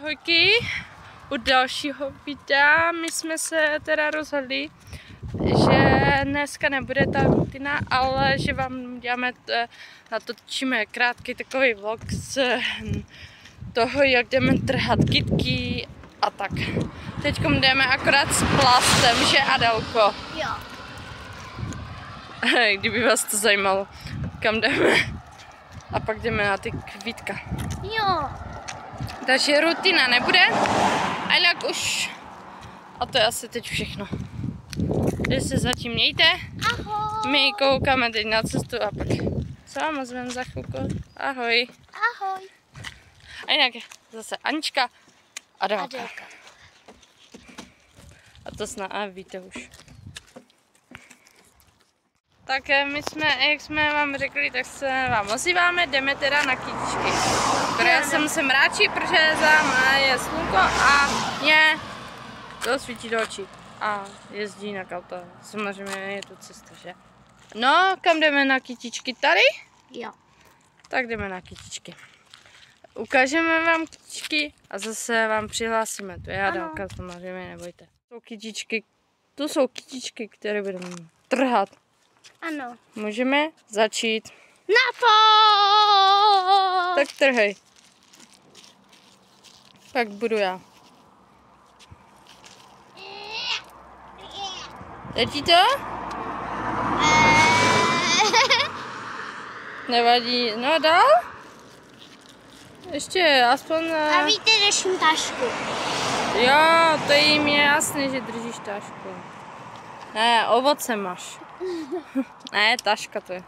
Ahojky, u dalšího videa. My jsme se teda rozhodli, že dneska nebude ta rutina, ale že vám děláme, natočíme krátký takový vlog z toho, jak jdeme trhat kytky a tak. Teď jdeme akorát s plastem, že Adelko? Jo. Kdyby vás to zajímalo, kam jdeme. A pak jdeme na ty kvítka. Jo. Takže rutina nebude, a jinak už. A to je asi teď všechno. Takže se zatím mějte. Ahoj. My koukáme teď na cestu a pak se vám ozvem za chvilku. Ahoj. Ahoj. A jinak zase Anička a Adelka. Adelka. A to snad víte už. Tak my jsme, jak jsme vám řekli, tak se vám ozýváme, jdeme teda na kytičky. Já jsem mráčí, protože tam je slunko a mě to svítí do očí. A jezdí na auto. Samozřejmě je tu cesta, že? No, kam jdeme na kytičky? Tady? Jo. Tak jdeme na kytičky. Ukážeme vám kytičky a zase vám přihlásíme. To je Adelka, samozřejmě, nebojte. Tu jsou kytičky, které budeme trhat. Ano. Můžeme začít. Na to! Tak trhej. Pak budu já. Jde ti to? Nevadí. No dál? Ještě aspoň... A víte, držím tašku. Jo, to jim je jasné, že držíš tašku. Ne, ovoce máš. Ne, taška to je.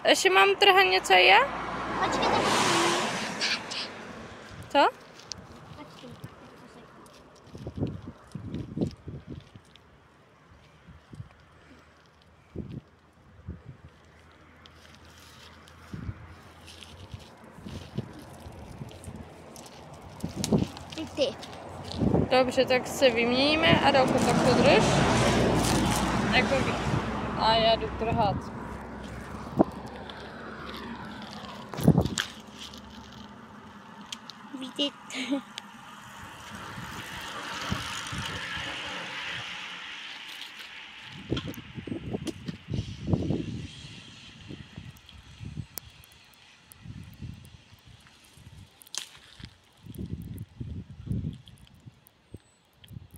Ještě mám trhat něco já? Počkej, Co? počkej. Ty. Dobře, tak se vyměníme a Adelko, tak to drž. A já jdu trhat. Vidíte.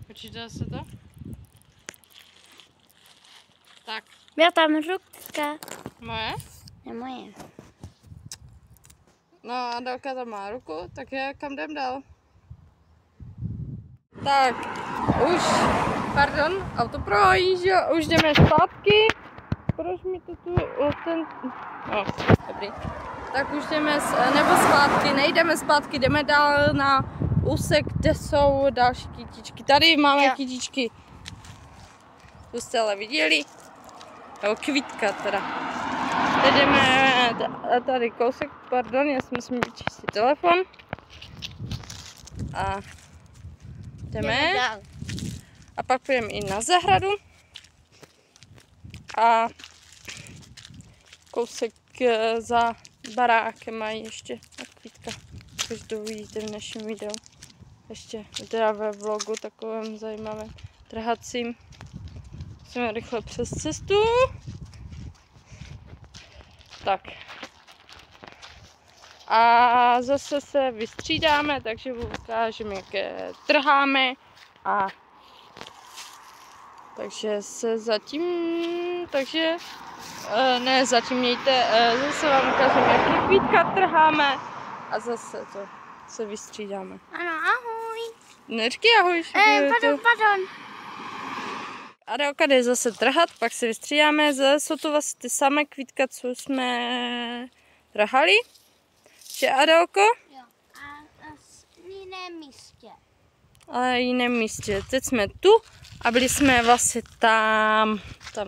Počítá se to? Tak. Byla tam ruka. Moje? Je moje. No a Adelka tam má ruku, tak já kam jdem dál? Tak, už, pardon, auto projížděl, už jdeme zpátky. Proč mi to tu, no, dobrý. Tak už jdeme, nebo zpátky, nejdeme zpátky, jdeme dál na úsek, kde jsou další kytičky. Tady máme kytičky. Tu jste ale viděli. Nebo kvítka teda. Teď jdeme tady kousek, pardon, já si musím vyčistit telefon. A jdeme. A pak půjdeme i na zahradu. A kousek za barákem mají ještě kvítka. Což to uvidíte v dnešním videu. Ještě teda ve vlogu takovém zajímavém trhacím. Jsme rychle přes cestu. Tak. A zase se vystřídáme, takže ukážeme, jaké trháme. A takže se zatím, ne zatím mějte, zase vám ukážeme, jaké kvítka trháme. A zase to se vystřídáme. Ano, ahoj. Neříkej ahoj. Pardon. Adelka jde zase trhat, pak se vystřídáme. Zase jsou to vlastně ty samé kvítka, co jsme trhali. Že Adelko? Jo. A v jiném místě. Ale v jiném místě. Teď jsme tu a byli jsme vlastně tam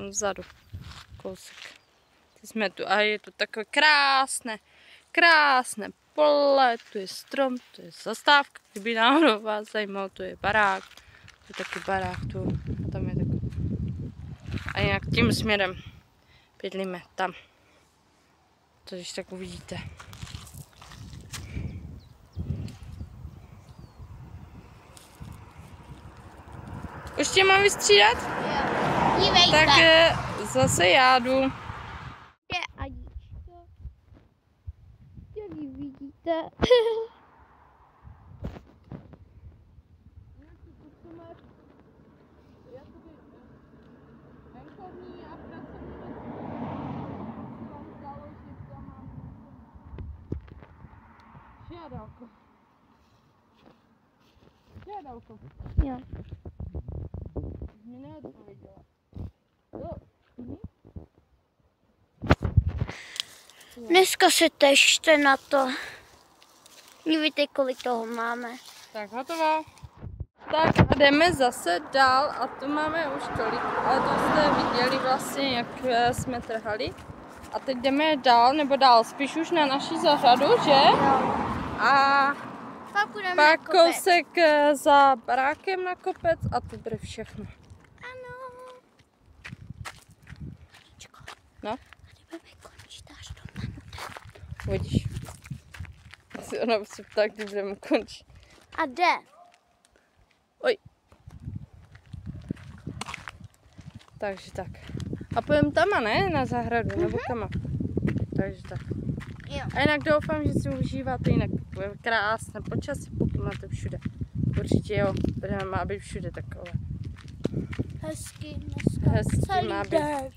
vzadu. Kousek. Teď jsme tu a je tu takové krásné pole, tu je strom, tu je zastávka. Kdyby náhodou vás zajímalo, tu je barák. Tu je taky barák, tu a tam je takový. A jinak tím směrem bydlíme tam. To když tak uvidíte. Už tě mám vystřídat? Jo. Dívejte. Tak zase já jdu. Je Anička. Jak ji vidíte. Žádalko. Jo. Mě neodpověděla. Jo. Dneska se tešte na to. Dívejte, kolik toho máme. Tak hotovo. Tak a jdeme zase dál a tu máme už tolik. A to jste viděli vlastně, jak jsme trhali. A teď jdeme dál, nebo dál, spíš už na naši zahradu, že? Jo. A Pak budeme pak kopec. kousek za barákem na kopec a to bude všechno. Ano. No, Budeme končit až do minuty. vidíš. Ona se ptá, kdy budeme končit. A jde. Oj. Takže tak. A půjdeme tam, ne? Na zahradu, nebo kam? Takže tak. Jo. A jinak doufám, že si užíváte, jinak bude krásné počasí, pokud máte všude. Určitě jo, protože má být všude takové. Hezky dneska. Hezky celý má být. den.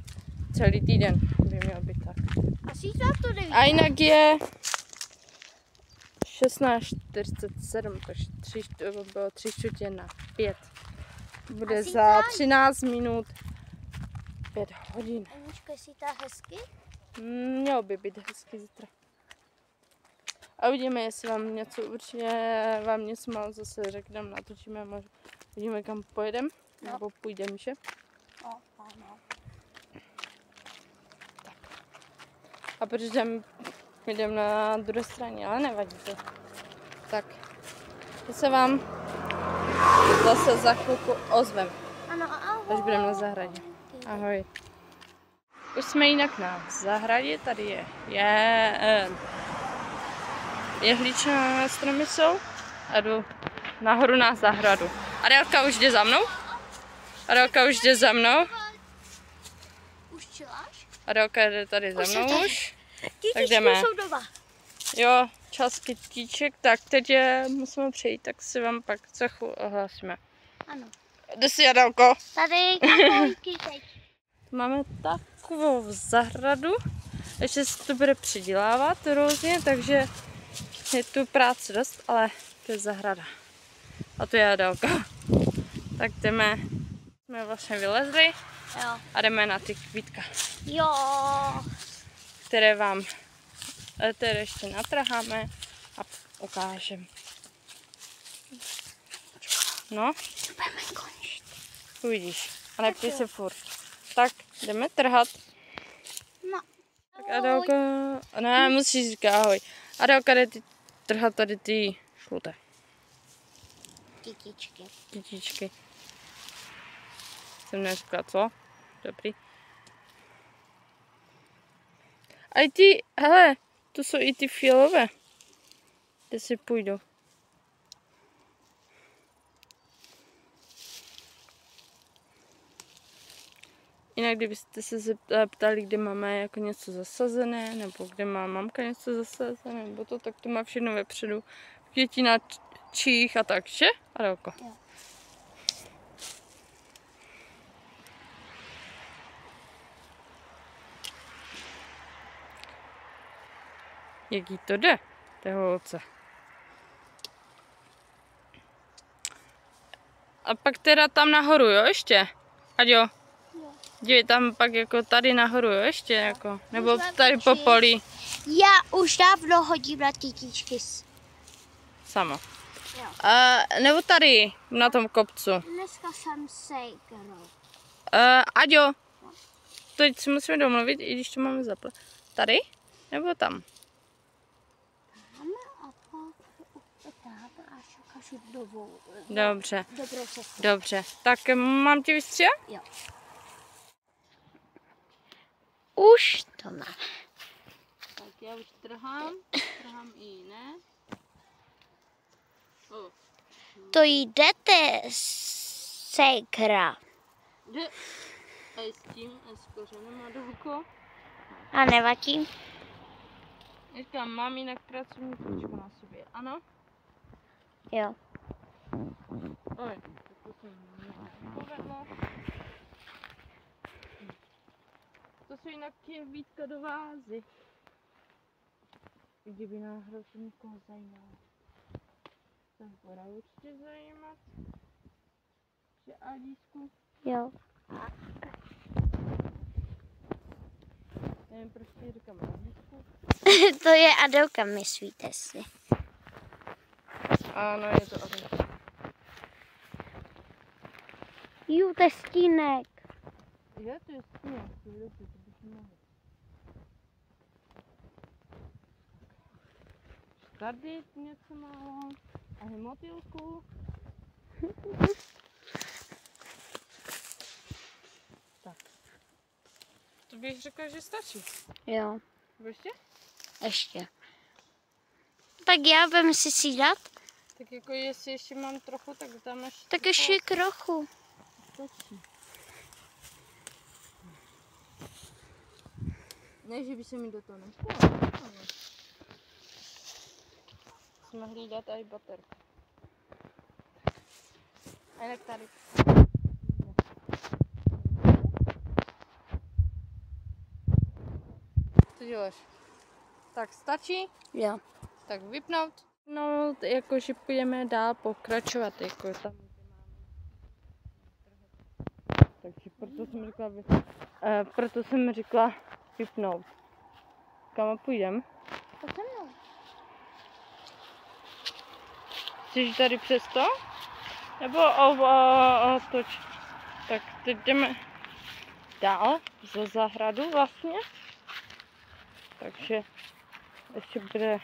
Celý týden by měl být tak. A zítra to jde. A jinak je 16:47, takže bylo 3:45. Bude A za zítra? 13 minut 5 hodin. Anička, jsi ta hezky? Mělo by být hezky zítra. A uvidíme, jestli vám něco určitě vám něco málo zase řekneme, natočíme, možná uvidíme, kam pojedeme, No. nebo půjdeme, že? No, ano. A protože my jdeme na druhé straně, ale nevadí to. Tak, to se vám zase za chvilku ozvem, Ano, ahoj. až budeme na zahradě. Ahoj. Už jsme jinak na zahradě, tady je jehličné stromy jsou a jdu nahoru na zahradu. Adelka už jde za mnou? Adelka už jde za mnou? Už čeláš? Adelka jde tady za Už mnou jsem tady. už. Dítičky jdeme. jsou doma. Jo, čas kytíček, tak teď musíme přejít, tak si vám pak za chvíli ohlásíme. Ano. Jde si, Adelko? Tady ahojky teď. Máme takovou zahradu, ještě se to bude přidělávat různě, takže je tu práce dost, ale to je zahrada. A to je Adelka. Tak jdeme, jsme vlastně vylezli Jo. a jdeme na ty kvítka, Jo. které vám tady ještě natrháme a ukážeme. No, Budeme končit. uvidíš. A nepij se furt. Tak, jdeme trhat. No. Tak Adelka, ne, musíš říkat ahoj. Adelka jde trhat tady ty žluté Dítičky. kytičky. Jsem neřekla, co? Dobrý. A i ty, hele, tu jsou i ty fialové. Kde si půjdu. Jinak, kdybyste se ptali, kde máme jako něco zasazené, nebo kde má mamka něco zasazené, nebo to, tak to má všechno vepředu. Květinačích a tak, že? Adelko? Jo. Jak jí to jde, té holce. A pak teda tam nahoru, jo, ještě? Aďo? Dívej, tam pak jako tady nahoru, jo, ještě jako, nebo Můžeme tady po točit. poli. Já už dávno hodím na dítičky. Samo. Jo. Nebo tady, na tom kopcu. Dneska jsem sejkro. Aďo, teď si musíme domluvit, i když to máme zaplet. Tady? Nebo tam? Máme a pak dáme až ukážu dobrou cestu. Dobře. Tak mám ti vystříhat? Jo. Už to má. Tak já už trhám i jiné. To jdete Sekra. Jde. A je s tím, a s kořenem a douko. A nevadí? Říkám, mám jinak pracovní kočku na sobě, ano? Jo. Oj, tak to se mi povedlo. To jsou jinak vítka do vázy. Kdyby náhodou to někoho zajímalo. To bude určitě zajímat. Že Adísku. Jo. Nevím, prostě říkám Adísku. To je Adelka, myslíte si. Ano, je to Adísku. Jú, to je stínek. Je to je stínek, to je dobře, to bych mohl. Tady něco málo. A motýlku. Tak. To bych řekla, že stačí. Jo, Ještě? ještě. Tak já vem si dát. Tak jako jestli ještě mám trochu, tak dám ještě. Tak ještě trochu. Stačí. Ne, že by se mi do toho nechtělo. Musíme hlídat i baterku. A jinak tady. Co děláš? Tak stačí? Jo. Tak vypnout. No, jakože půjdeme dál pokračovat, jako tam, takže proto jsem řekla vypnout. Kam půjdem? Chceš tady přes to? Nebo toč? Tak teď jdeme dál za zahradu vlastně. Takže ještě bude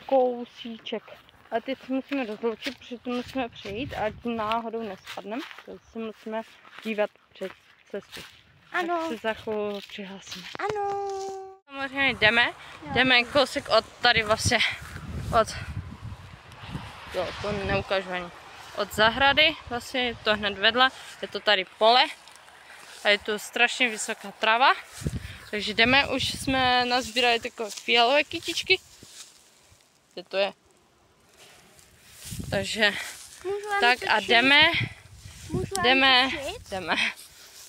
kousíček. A teď se musíme rozloučit, protože to musíme přejít, ať náhodou nespadneme. Takže se musíme dívat před cestu. Ano. Tak se za chvíli přihlásíme. Ano. Samozřejmě jdeme kousek od tady vlastně, to neukážu ani, od zahrady, vlastně je to hned vedle, je to tady pole a je tu strašně vysoká trava. Takže jdeme, už jsme nazbírali takové fialové kytičky. Kde to je? Takže tak a jdeme.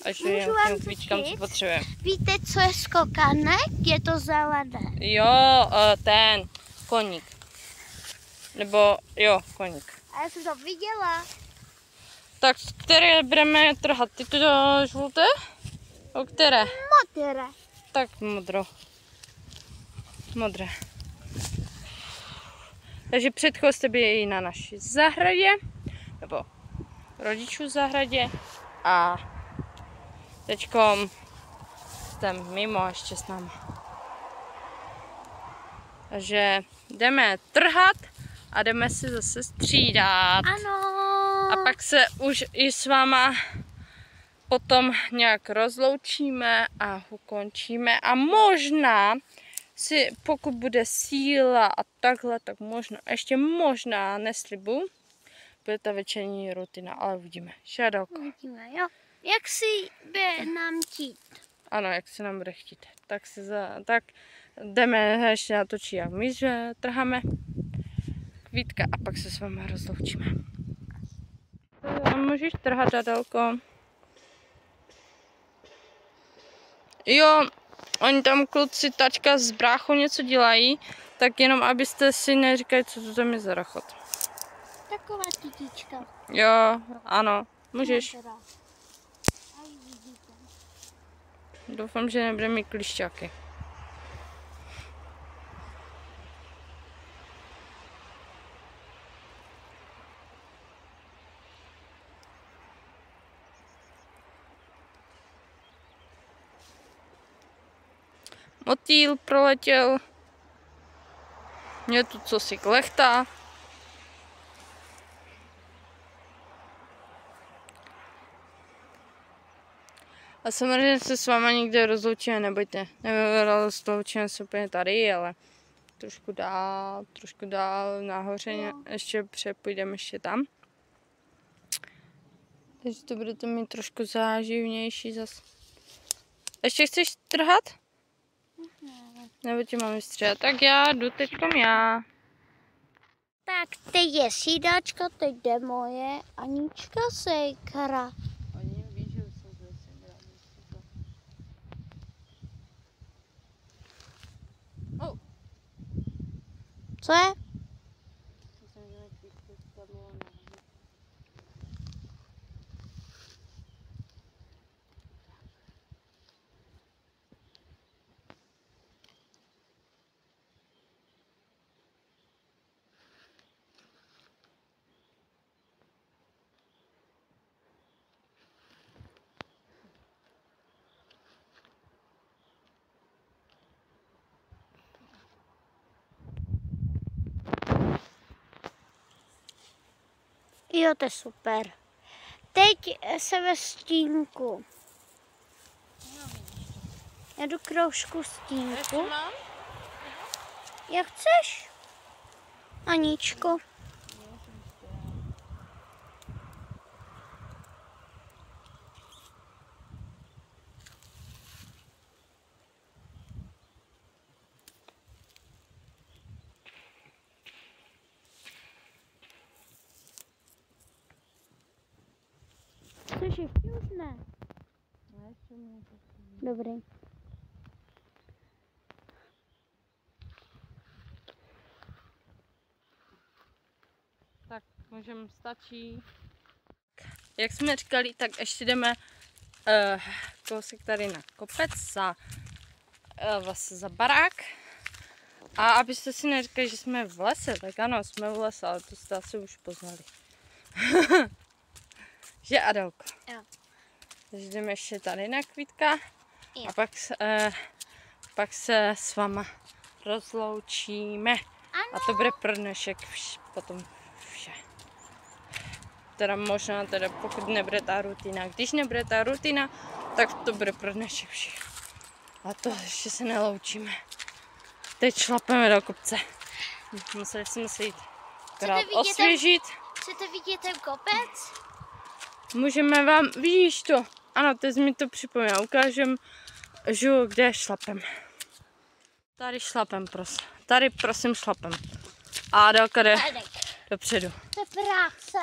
Až jdeme k těm kvíčkám, co potřebujeme. Víte, co je skokanek? Je to zelené. Jo, ten koník. Nebo jo, koník. A já jsem to viděla. Tak které budeme trhat? Ty to žluté? O které? Modré. Tak modré. Takže předchod jste byli na naší zahradě, nebo rodičů zahradě a teďkom jste mimo ještě s námi. Takže jdeme trhat a jdeme si zase střídat. Ano. A pak se už i s váma potom nějak rozloučíme a ukončíme a možná si, pokud bude síla a takhle, tak možná, neslibuju, bude ta večerní rutina, ale uvidíme. Šadok. Uvidíme, jo. Jak si bude nám chtít? Ano, jak se nám bude chtít. Tak jdeme ještě natočit, jak my že trháme kvítka a pak se s vámi rozloučíme. Můžeš trhat, Adelko? Jo, oni tam kluci, tačka s bráchou něco dělají, tak jenom abyste si neříkali, co to tam je za rachot. Taková kytička. Jo, ano, můžeš. Doufám, že nebude mít klišťáky. Motýl proletěl. Je tu cosi klechtá. A samozřejmě se s váma nikde rozloučíme, nebojte. Rozloučíme se úplně tady, ale trošku dál nahoře, ještě půjdeme ještě tam. Takže to budete mít trošku záživnější zas. Ještě chceš trhat? Nebo ti mám vystříhat? Tak já jdu teďkom já. Tak teď je sídačka, teď jde moje Anička Sejkara. Oni ví, že jsou zase oh. Co je? Jo, to je super. Teď se ve stínku. Já jdu kroužku stínku. Jak chceš? Aničko. Chceš ještě už ne? Dobrý. Tak můžeme, stačí. Jak jsme říkali, tak ještě jdeme kousek tady na kopec vlastně za barák. A abyste si neříkali, že jsme v lese, tak ano, jsme v lese, ale to jste asi už poznali. Že, Adelko? Jo. Takže jdeme ještě tady na Kvítka Jo. a pak se s váma rozloučíme. Ano. A to bude pro dnešek potom vše. Teda možná, pokud nebude ta rutina. Když nebude ta rutina, tak to bude pro dnešek vše. A to ještě se neloučíme. Teď šlapeme do kopce. Museli jsme se jít akorát osvěžit. Chcete vidět ten kopec? Můžeme vám, vidíš to? Ano, teď mi to připomíná. Ukážem, že kde šlapem. Tady šlapem, prosím. Tady prosím šlapem. A Adelka jde dopředu. To je práce.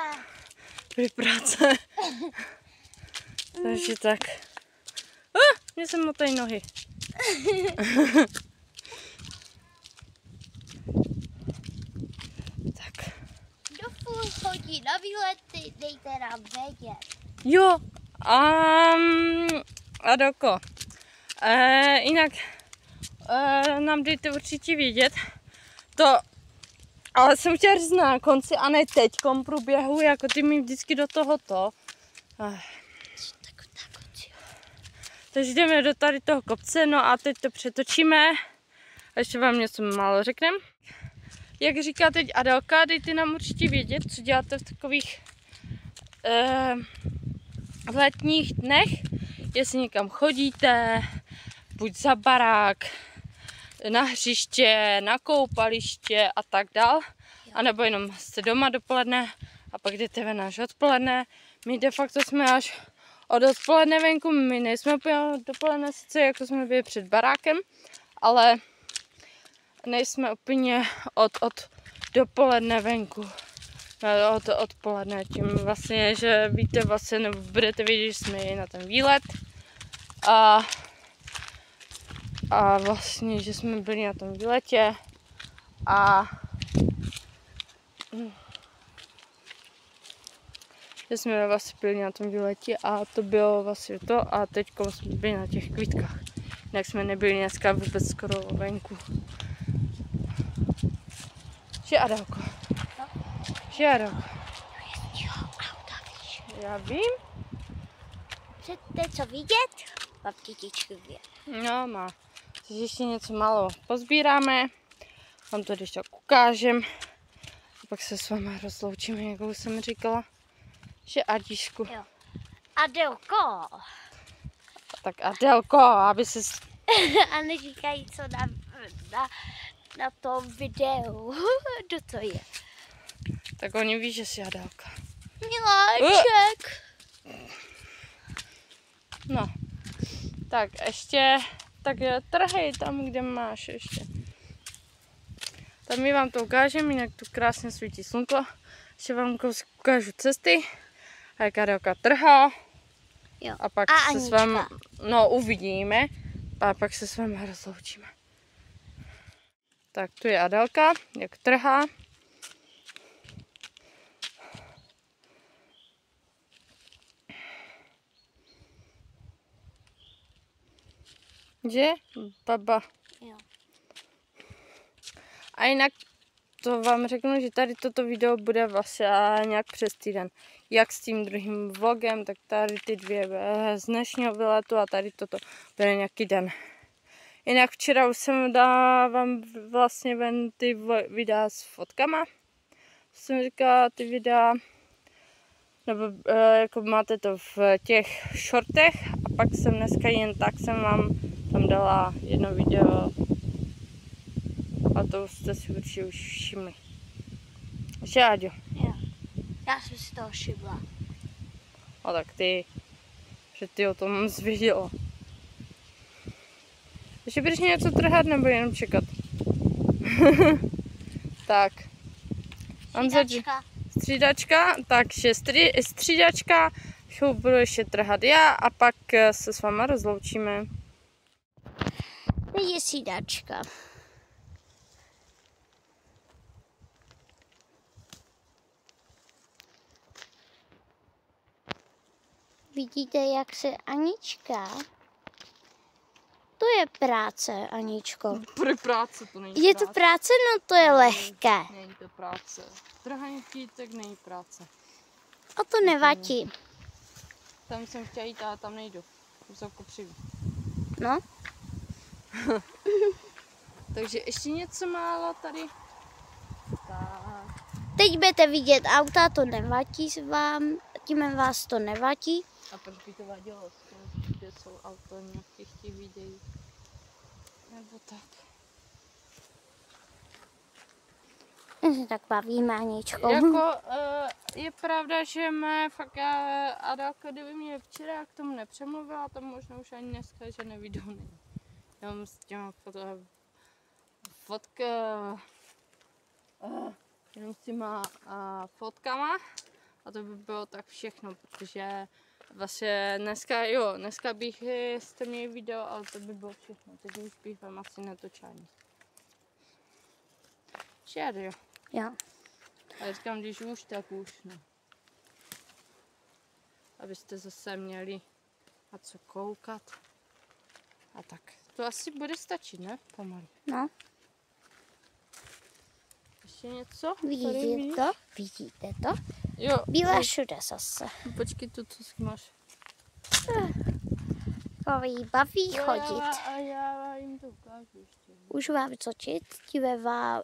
To je práce. Takže tak. Mě se motají nohy. Tak. Kdo furt chodí na výlety, dejte nám vědět. Jo, Adelko, jinak nám dejte určitě vědět, to, ale jsem chtěla říct na konci a ne teďkom průběhu, jako ty mi vždycky do tohoto. Takže jdeme do tady toho kopce, no a teď to přetočíme a ještě vám něco málo řekneme. Jak říká teď Adelka, dejte nám určitě vědět, co děláte v takových v letních dnech, jestli někam chodíte, buď za barák, na hřiště, na koupaliště a tak dál, anebo jenom jste doma dopoledne a pak jdete ven až odpoledne. My de facto jsme až od odpoledne venku, my nejsme dopoledne sice, jako jsme byli před barákem, ale nejsme úplně od dopoledne venku. Od odpoledne, tím vlastně, že víte vlastně, nebo budete vědět, že jsme jeli na ten výlet a vlastně, že jsme byli na tom výletě a že jsme vlastně byli na tom výletě a to bylo vlastně to a teď jsme byli na těch Kvítkách. Jinak jsme nebyli dneska vůbec skoro venku. Že, Adelko? Že, Adelko? Já vím. Chcete co vidět? Mám dětičku vědět. No, má. Takže ještě něco málo pozbíráme. Vám to když tak ukážem. A pak se s vámi rozloučíme, jak už jsem říkala. Že, Adíšku. Jo. Adelko. Tak Adelko, aby se... A neříkají, co na tom videu. Kdo to je? Tak oni ví, že jsi Adelka. Miláček. No, tak ještě, tak trhej tam, kde máš ještě. Tam my vám to ukážeme, jinak tu krásně svítí slunko. Ještě vám ukážu cesty, a jak Adelka trhá. Jo. A pak A se s vámi, no uvidíme, a pak se s vámi rozloučíme. Tak tu je Adelka, jak trhá. Že? Baba. Jo. A jinak to vám řeknu, že tady toto video bude vlastně nějak přes týden. Jak s tím druhým vlogem, tak tady ty dvě z dnešního výletu a tady toto bude nějaký den. Jinak včera už jsem dala vám vlastně ven ty videa s fotkama. Jsem říkala ty videa, nebo jako máte to v těch shortech a pak jsem dneska jen tak jsem vám tam dala jedno video a to jste si určitě už všimli. Že Aďo? Jo. Já jsem si toho všimla. A tak ty, že ty o tom zvěděla. Ještě budeš něco trhat nebo jenom čekat? Tak. Střídačka, takže střídačka, budu ještě trhat já a pak se s váma rozloučíme. Teď je střídačka. Vidíte, jak se Anička... To je práce, Aničko. Pro práce to není. Je to práce? No to je lehké. Není to práce. Trhání kytek není práce. A to nevadí. Tam jsem chtěla jít, ale tam nejdu. Vysoko přijdu. No. Takže ještě něco málo tady. Tak. Teď budete vidět auta, to nevadí vám. Tím vás to nevadí. A proč by to vadilo? Kde jsou auto nějakých těch videí? Nebo tak. My se tak bavíme, Aničko. Jako je pravda, že mé fakt Adelka, kdyby mě včera k tomu nepřemluvila, to možná už ani dneska žádné video není. Jenom s těma jenom s těma fotkama a to by bylo tak všechno, protože vlastně dneska bych jste měli video, ale to by bylo všechno, takže už bych vám asi netočila nic. Žádný, jo. Jo. A říkám, když už, tak už, no. Abyste zase měli na co koukat. A tak. To asi bude stačit, ne? Pomalý. No. Ještě něco? Vidíte to? Vidíte to? Jo. Bílé všude zase. Počkej, co si máš? Baví chodit. A já jim to ukážu ještě. Už vám točit, tíve vám...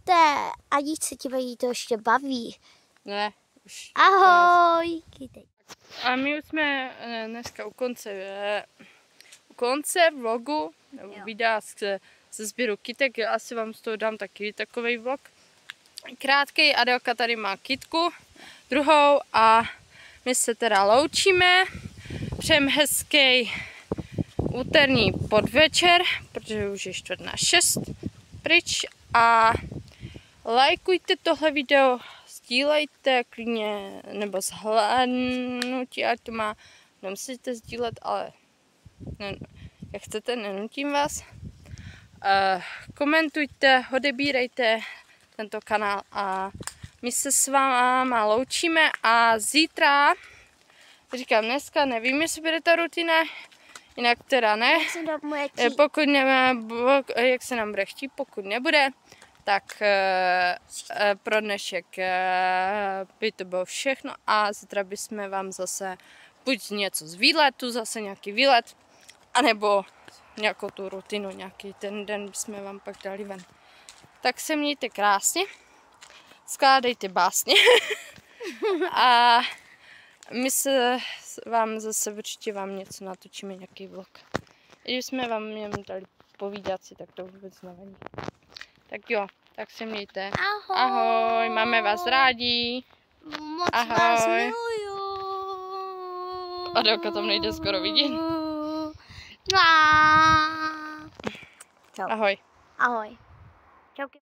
Té Aničce tíve to ještě baví. Ne, už. Ahoj! A my už jsme dneska u konce vlogu, nebo videa ze sběru kytek. Já asi vám z toho dám taky takový vlog. Krátkej, Adelka tady má kytku, druhou a my se teda loučíme. Přejeme hezký úterní podvečer, protože už je 5:45 pryč a lajkujte tohle video, sdílejte klidně, nebo zhlédnutí, ať to má, nemusíte sdílet, ale ne, jak chcete, nenutím vás. Komentujte, odebírejte tento kanál a my se s váma loučíme a zítra, říkám dneska, nevím, jestli bude ta rutina, jinak teda ne, pokud jak se nám bude chtít, pokud nebude, tak pro dnešek by to bylo všechno a zítra bychom vám zase buď něco z výletu, zase nějaký výlet, anebo nějakou tu rutinu, nějaký ten den bychom vám pak dali ven. Tak se mějte krásně, skládejte básně a my se vám zase určitě vám něco natočíme, nějaký vlog. Když jsme vám jen dali povídat si, tak to vůbec nevadí. Tak jo, tak se mějte. Ahoj. Ahoj, máme vás rádi. Moc vás miluju. Adelka tam nejde skoro vidět. Čau. Ahoj. Ahoj. Čauky.